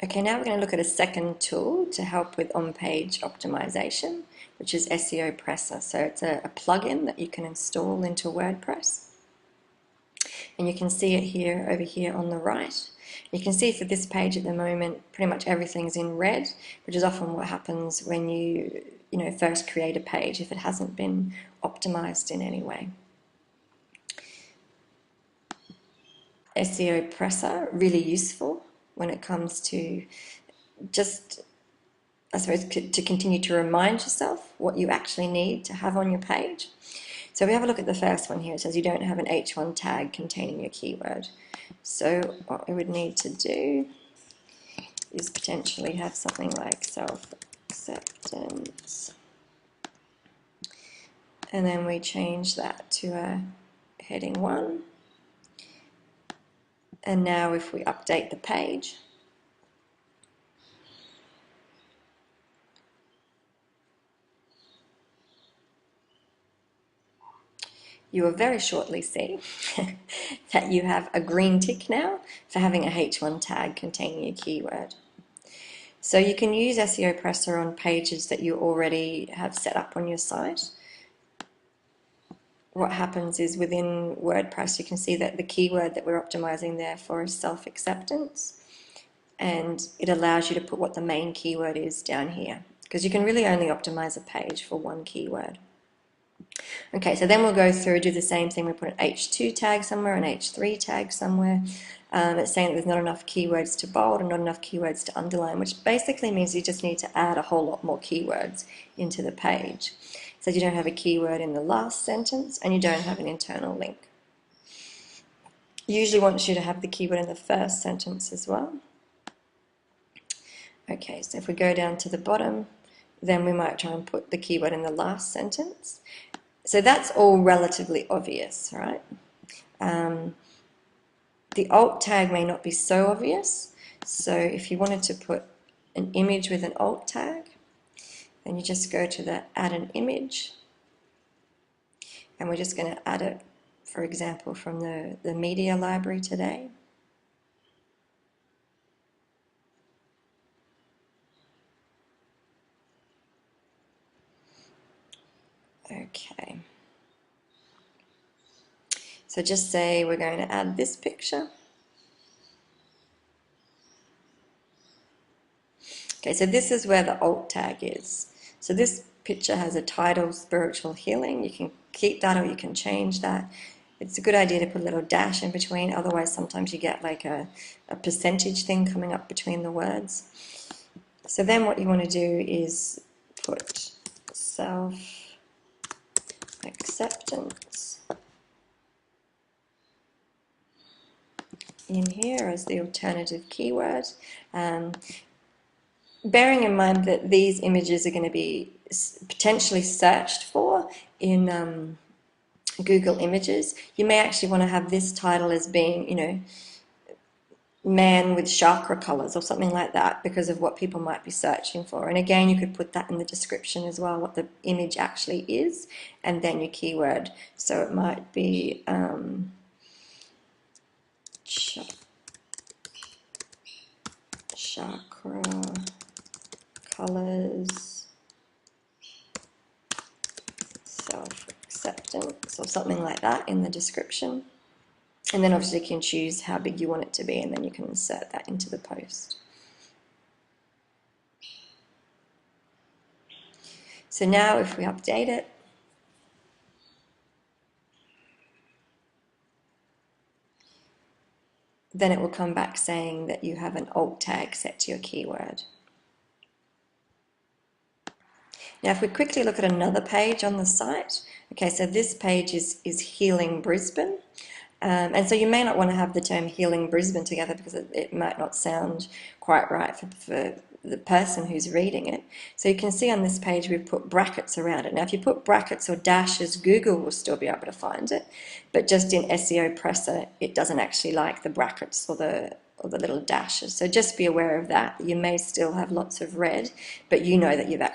Okay, now we're going to look at a second tool to help with on-page optimization, which is seopressor. So it's a plugin that you can install into WordPress. And you can see it here, over here on the right. You can see for this page at the moment, pretty much everything's in red, which is often what happens when you first create a page if it hasn't been optimized in any way. seopressor, really useful when it comes to just, I suppose, to continue to remind yourself what you actually need to have on your page. So we have a look at the first one here. It says you don't have an H1 tag containing your keyword. So what we would need to do is potentially have something like self-acceptance. And then we change that to a heading 1. And now if we update the page, you will very shortly see that you have a green tick now for having a H1 tag containing your keyword. So you can use seopressor on pages that you already have set up on your site. What happens is within WordPress you can see that the keyword that we're optimizing there for is self-acceptance, and it allows you to put what the main keyword is down here, because you can really only optimize a page for one keyword. Okay, so then we'll go through, do the same thing. We put an H2 tag somewhere, an H3 tag somewhere. It's saying that there's not enough keywords to bold and not enough keywords to underline, which basically means you just need to add a whole lot more keywords into the page. So you don't have a keyword in the last sentence and you don't have an internal link. Usually wants you to have the keyword in the first sentence as well. Okay, so if we go down to the bottom, then we might try and put the keyword in the last sentence. So that's all relatively obvious, right? The alt tag may not be so obvious. So if you wanted to put an image with an alt tag, then you just go to the add an image. And we're just going to add it, for example, from the media library today. Okay. So just say we're going to add this picture. Okay, so this is where the alt tag is. So this picture has a title, spiritual healing. You can keep that or you can change that. It's a good idea to put a little dash in between, otherwise sometimes you get like a percentage thing coming up between the words. So then what you want to do is put self-acceptance in here as the alternative keyword. Bearing in mind that these images are going to be potentially searched for in Google Images, you may actually want to have this title as being, man with chakra colors or something like that, because of what people might be searching for. And again, you could put that in the description as well, what the image actually is, and then your keyword. So it might be chakra colors, self-acceptance, or something like that in the description. And then obviously you can choose how big you want it to be, and then you can insert that into the post. So now if we update it, then it will come back saying that you have an alt tag set to your keyword. Now if we quickly look at another page on the site, okay, so this page is Healing Brisbane. And so you may not want to have the term Healing Brisbane together because it might not sound quite right for the person who's reading it. So you can see on this page we've put brackets around it. Now if you put brackets or dashes, Google will still be able to find it, but just in seopressor it doesn't actually like the brackets or the little dashes. So just be aware of that. You may still have lots of red, but you know that you've actually